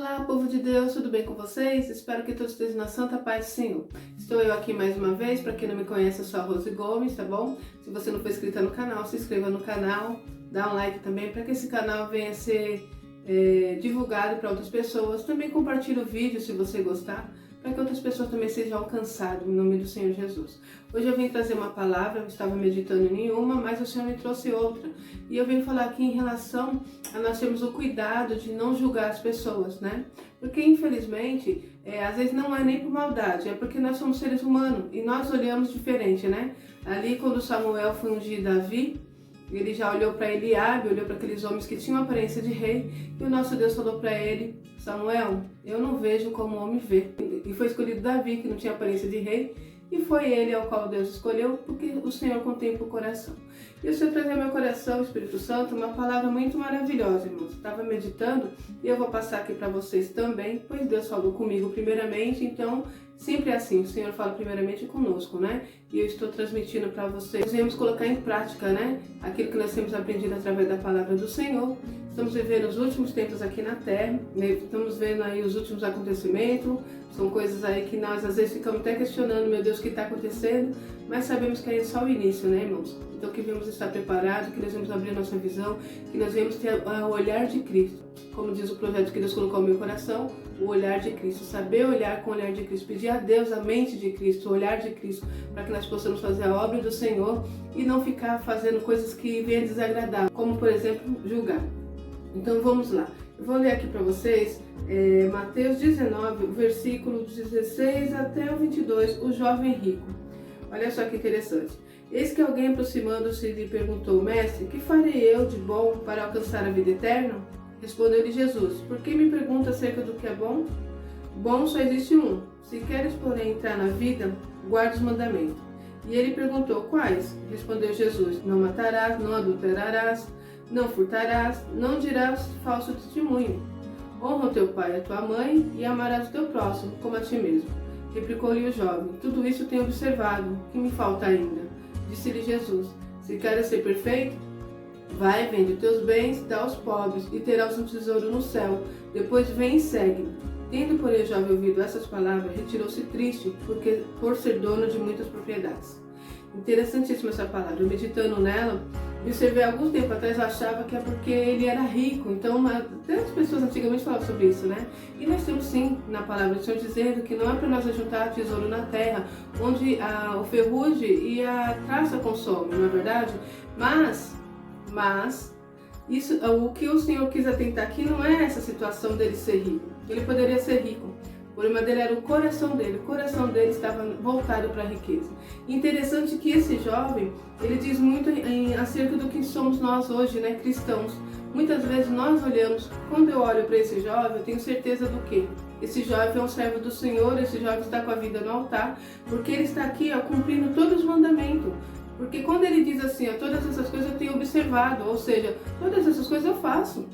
Olá, povo de Deus, tudo bem com vocês? Espero que todos estejam na santa paz do Senhor. Estou eu aqui mais uma vez, para quem não me conhece, eu sou a Rose Gomes, tá bom? Se você não for inscrita no canal, se inscreva no canal, dá um like também, para que esse canal venha a ser divulgado para outras pessoas. Também compartilhe o vídeo se você gostar, para que outras pessoas também sejam alcançadas, em nome do Senhor Jesus. Hoje eu vim trazer uma palavra, eu estava meditando em uma, mas o Senhor me trouxe outra. E eu vim falar aqui em relação a nós termos o cuidado de não julgar as pessoas, né? Porque infelizmente, às vezes não é nem por maldade, é porque nós somos seres humanos e nós olhamos diferente, né? Ali quando Samuel foi ungir Davi, ele já olhou para Eliabe, olhou para aqueles homens que tinham aparência de rei, e o nosso Deus falou para ele: Samuel, eu não vejo como o homem vê. E foi escolhido Davi, que não tinha aparência de rei, e foi ele ao qual Deus escolheu, porque o Senhor contempla o coração. E o Senhor trazia ao meu coração, Espírito Santo, uma palavra muito maravilhosa, irmãos. Estava meditando e eu vou passar aqui para vocês também, pois Deus falou comigo primeiramente, então sempre é assim, o Senhor fala primeiramente conosco, né? E eu estou transmitindo para vocês. Nós viemos colocar em prática, né? Aquilo que nós temos aprendido através da palavra do Senhor. Estamos vivendo os últimos tempos aqui na Terra, né? Estamos vendo aí os últimos acontecimentos, são coisas aí que nós às vezes ficamos até questionando, meu Deus, o que está acontecendo? Mas sabemos que é só o início, né, irmãos? Então que devemos estar preparados, que nós vamos abrir a nossa visão, que nós vamos ter o olhar de Cristo. Como diz o projeto que Deus colocou no meu coração, o olhar de Cristo. Saber olhar com o olhar de Cristo, pedir a Deus a mente de Cristo, o olhar de Cristo, para que nós possamos fazer a obra do Senhor e não ficar fazendo coisas que venham desagradar, como por exemplo, julgar. Então vamos lá, eu vou ler aqui para vocês Mateus 19, versículo 16 até o 22, o jovem rico. Olha só que interessante. Eis que alguém aproximando-se lhe perguntou: Mestre, que farei eu de bom para alcançar a vida eterna? Respondeu-lhe Jesus: Por que me pergunta acerca do que é bom? Bom só existe um. Se queres, porém, entrar na vida, guarda os mandamentos. E ele perguntou: Quais? Respondeu Jesus: Não matarás, não adulterarás, não furtarás, não dirás falso testemunho. Honra o teu pai e a tua mãe, e amarás o teu próximo como a ti mesmo. Replicou-lhe o jovem: Tudo isso tenho observado, que me falta ainda? Disse-lhe Jesus: Se queres ser perfeito, vai, vende teus bens, dá aos pobres, e terás um tesouro no céu. Depois vem e segue-me. Tendo, porém, o jovem ouvido essas palavras, retirou-se triste, por ser dono de muitas propriedades. Interessantíssima essa palavra. Eu meditando nela, observei algum tempo atrás, eu achava que é porque ele era rico. Então, até as pessoas antigamente falavam sobre isso, né? E nós temos sim, na palavra do Senhor, dizendo que não é para nós ajuntar tesouro na terra, onde o ferrugem e a traça consomem, não é verdade? Mas isso, o que o Senhor quis atentar aqui não é essa situação dele ser rico. Ele poderia ser rico. O problema dele era o coração dele estava voltado para a riqueza. Interessante que esse jovem, ele diz muito acerca do que somos nós hoje, né, cristãos. Muitas vezes nós olhamos, quando eu olho para esse jovem, eu tenho certeza do quê? Esse jovem é um servo do Senhor, esse jovem está com a vida no altar, porque ele está aqui cumprindo todos os mandamentos. Porque quando ele diz assim, todas essas coisas eu tenho observado, ou seja, todas essas coisas eu faço.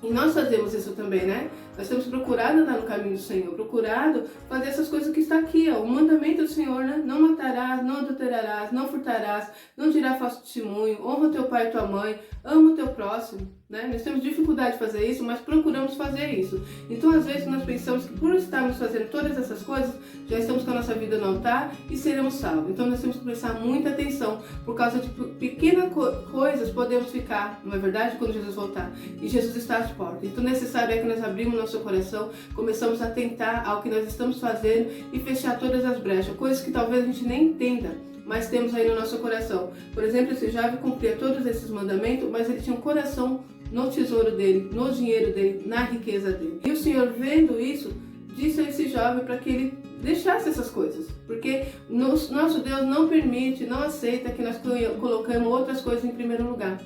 E nós fazemos isso também, né? Nós temos procurado andar no caminho do Senhor, procurado fazer essas coisas que está aqui, o mandamento do Senhor, né? Não matarás, não adulterarás, não furtarás, não dirás falso testemunho, honra o teu pai e tua mãe, ama o teu próximo, né? Nós temos dificuldade de fazer isso, mas procuramos fazer isso. Então, às vezes, nós pensamos que por estarmos fazendo todas essas coisas, já estamos com a nossa vida no altar e seremos salvos. Então, nós temos que prestar muita atenção, por causa de pequenas coisas podemos ficar, não é verdade? Quando Jesus voltar. E Jesus está às portas. Então, necessário é que nós abrimos nosso coração, começamos a atentar ao que nós estamos fazendo e fechar todas as brechas, coisas que talvez a gente nem entenda, mas temos aí no nosso coração. Por exemplo, esse jovem cumpria todos esses mandamentos, mas ele tinha um coração no tesouro dele, no dinheiro dele, na riqueza dele. E o Senhor, vendo isso, disse a esse jovem para que ele deixasse essas coisas, porque nosso Deus não permite, não aceita que nós colocamos outras coisas em primeiro lugar.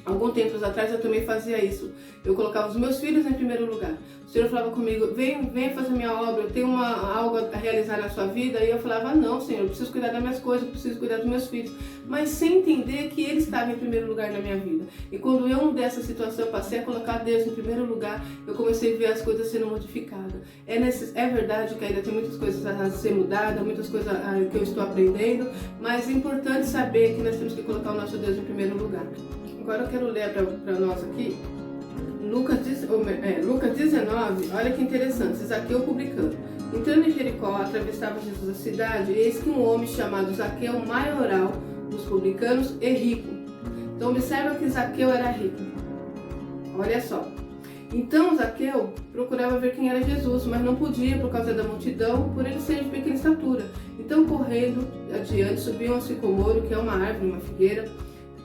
Alguns tempos atrás eu também fazia isso. Eu colocava os meus filhos em primeiro lugar. O Senhor falava comigo: venha fazer minha obra, eu tenho algo a realizar na sua vida. E eu falava: não, Senhor, eu preciso cuidar das minhas coisas, eu preciso cuidar dos meus filhos. Mas sem entender que Ele estava em primeiro lugar na minha vida. E quando eu mudei essa situação, eu passei a colocar Deus em primeiro lugar, eu comecei a ver as coisas sendo modificadas. É verdade que ainda tem muitas coisas a ser mudadas, muitas coisas que eu estou aprendendo, mas é importante saber que nós temos que colocar o nosso Deus em primeiro lugar. Agora eu quero ler para nós aqui Lucas 19, olha que interessante, Zaqueu publicano. Entrando em Jericó, atravessava Jesus a cidade, e eis que um homem chamado Zaqueu, maioral dos publicanos e rico. Então observa que Zaqueu era rico. Olha só. Então Zaqueu procurava ver quem era Jesus, mas não podia por causa da multidão, por ele ser de pequena estatura. Então, correndo adiante, subiu ao sicomoro, que é uma árvore, uma figueira,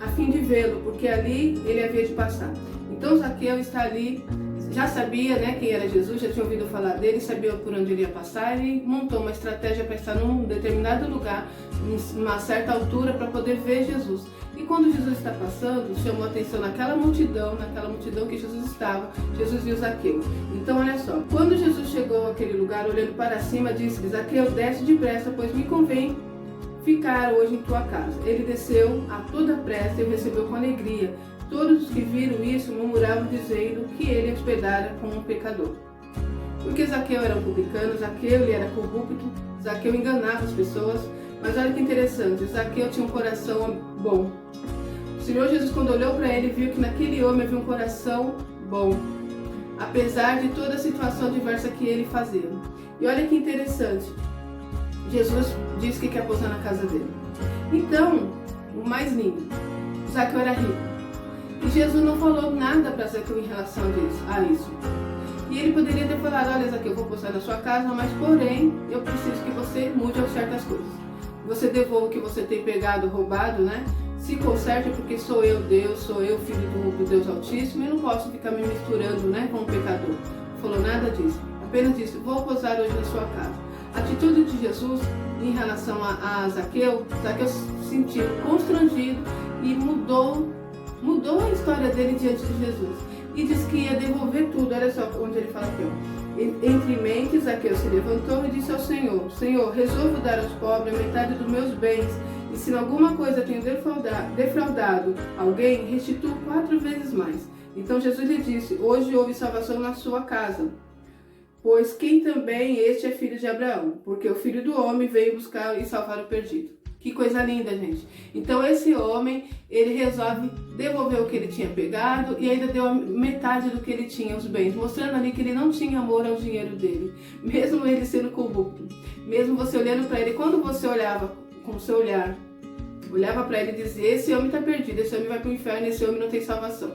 a fim de vê-lo, porque ali ele havia de passar. Então Zaqueu está ali, já sabia, né, quem era Jesus, já tinha ouvido falar dele, sabia por onde ele ia passar, e montou uma estratégia para estar num determinado lugar, em uma certa altura, para poder ver Jesus. E quando Jesus está passando, chamou a atenção naquela multidão que Jesus estava, Jesus viu Zaqueu. Então olha só, quando Jesus chegou àquele lugar, olhando para cima, disse: Zaqueu, desce depressa, pois me convém ficar hoje em tua casa. Ele desceu a toda pressa e o recebeu com alegria. Todos os que viram isso murmuravam, dizendo que ele hospedara com um pecador. Porque Zaqueu era um publicano, Zaqueu ele era corrupto, Zaqueu enganava as pessoas. Mas olha que interessante, Zaqueu tinha um coração bom. O Senhor Jesus, quando olhou para ele, viu que naquele homem havia um coração bom, apesar de toda a situação diversa que ele fazia. E olha que interessante, Jesus disse que quer pousar na casa dele. Então, o mais lindo, Zaqueu era rico. E Jesus não falou nada para Zaqueu em relação a isso. E ele poderia ter falado: olha, Zaqueu, eu vou pousar na sua casa, mas porém, eu preciso que você mude certas coisas. Você devolva o que você tem pegado, roubado, né? Se conserte, porque sou eu Deus, sou eu filho do Deus Altíssimo, e não posso ficar me misturando, né, com o pecador. Não falou nada disso. Apenas disse: vou pousar hoje na sua casa. A atitude de Jesus em relação a Zaqueu, Zaqueu se sentiu constrangido e mudou a história dele diante de Jesus. E disse que ia devolver tudo. Olha só onde ele fala aqui, ó. Entre mentes, Zaqueu se levantou e disse ao Senhor: Senhor, resolvo dar aos pobres a metade dos meus bens, e se em alguma coisa tenho defraudado alguém, restituo 4 vezes mais. Então Jesus lhe disse: hoje houve salvação na sua casa, pois quem também este é filho de Abraão, porque o Filho do Homem veio buscar e salvar o perdido. Que coisa linda, gente. Então esse homem, ele resolve devolver o que ele tinha pegado e ainda deu a metade do que ele tinha, os bens, mostrando ali que ele não tinha amor ao dinheiro dele, mesmo ele sendo corrupto. Mesmo você olhando para ele, quando você olhava com o seu olhar, olhava para ele e dizia: esse homem está perdido, esse homem vai para o inferno, esse homem não tem salvação.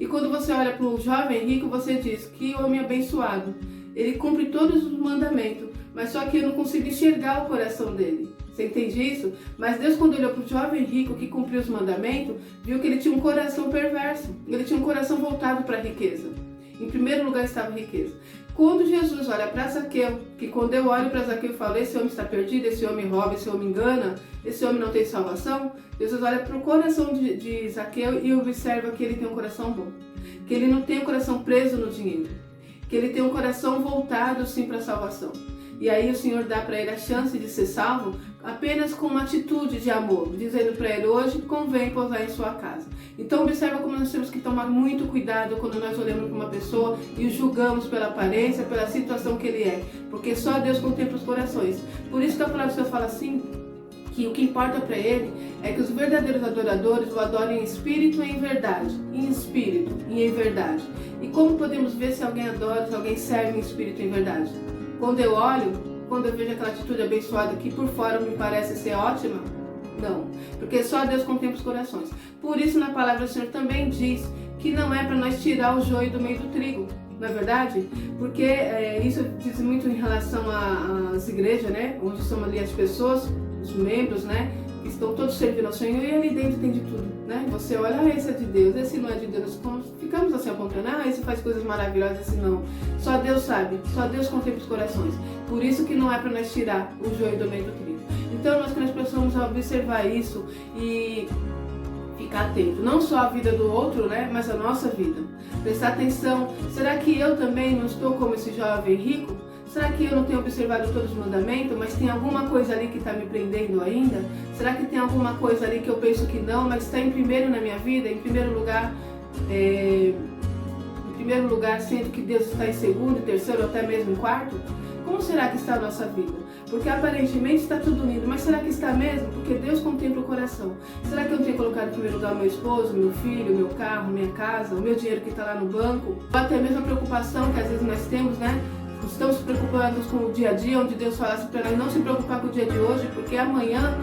E quando você olha para o jovem rico, você diz: que homem abençoado, ele cumpre todos os mandamentos, mas só que eu não consigo enxergar o coração dele. Você entende isso? Mas Deus, quando olhou para o jovem rico que cumpriu os mandamentos, viu que ele tinha um coração perverso. Ele tinha um coração voltado para a riqueza. Em primeiro lugar estava a riqueza. Quando Jesus olha para Zaqueu, que quando eu olho para Zaqueu e falo: esse homem está perdido, esse homem rouba, esse homem engana, esse homem não tem salvação, Jesus olha para o coração de Zaqueu e observa que ele tem um coração bom. Que ele não tem um coração preso no dinheiro. Que ele tem um coração voltado sim para a salvação. E aí o Senhor dá para ele a chance de ser salvo apenas com uma atitude de amor, dizendo para ele: hoje convém pousar em sua casa. Então observa como nós temos que tomar muito cuidado quando nós olhamos para uma pessoa e o julgamos pela aparência, pela situação que ele é, porque só Deus contempla os corações. Por isso que a palavra do Senhor fala assim, que o que importa para ele é que os verdadeiros adoradores o adorem em espírito e em verdade, em espírito e em verdade. E como podemos ver se alguém adora, se alguém serve em espírito e em verdade? Quando eu olho, quando eu vejo aquela atitude abençoada que por fora me parece ser ótima, não, porque só Deus contempla os corações. Por isso na palavra do Senhor também diz que não é para nós tirar o joio do meio do trigo, não é verdade? Porque isso diz muito em relação às igrejas, né? Onde são ali as pessoas, os membros, né? Que estão todos servindo ao Senhor, e ali dentro tem de tudo, né? Você olha: esse é de Deus, esse não é de Deus. Ficamos assim apontando: esse faz coisas maravilhosas, esse não. Só Deus sabe, só Deus contempla os corações. Por isso que não é para nós tirar o joio do meio do trigo. Então nós precisamos observar isso e ficar atento, não só a vida do outro, né, mas a nossa vida. Prestar atenção: será que eu também não estou como esse jovem rico? Será que eu não tenho observado todos os mandamentos, mas tem alguma coisa ali que está me prendendo ainda? Será que tem alguma coisa ali que eu penso que não, mas está em primeiro na minha vida, em primeiro lugar, sendo que Deus está em segundo, em terceiro ou até mesmo em quarto? Como será que está a nossa vida? Porque aparentemente está tudo lindo, mas será que está mesmo? Porque Deus contempla o coração. Será que eu tenho colocado em primeiro lugar meu esposo, meu filho, meu carro, minha casa, o meu dinheiro que está lá no banco? Ou até mesmo a preocupação que às vezes nós temos, né? Estamos preocupados com o dia a dia, onde Deus falasse para nós não se preocupar com o dia de hoje, porque amanhã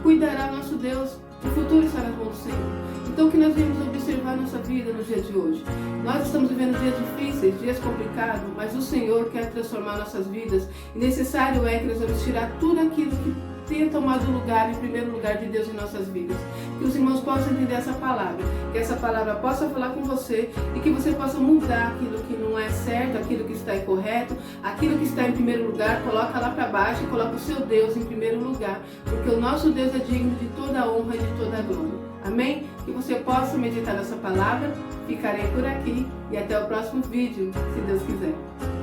cuidará nosso Deus. O futuro está nas mãos do Senhor. Então que nós devemos observar nossa vida no dia de hoje. Nós estamos vivendo dias difíceis, dias complicados, mas o Senhor quer transformar nossas vidas. E necessário é que nós vamos tirar tudo aquilo que tenha tomado lugar, em primeiro lugar, de Deus em nossas vidas. Que os irmãos possam entender essa palavra, que essa palavra possa falar com você e que você possa mudar aquilo que não é certo, aquilo que está incorreto, aquilo que está em primeiro lugar, coloca lá para baixo e coloca o seu Deus em primeiro lugar, porque o nosso Deus é digno de toda a honra e de toda a glória. Amém? Que você possa meditar nessa palavra. Ficarei por aqui e até o próximo vídeo, se Deus quiser.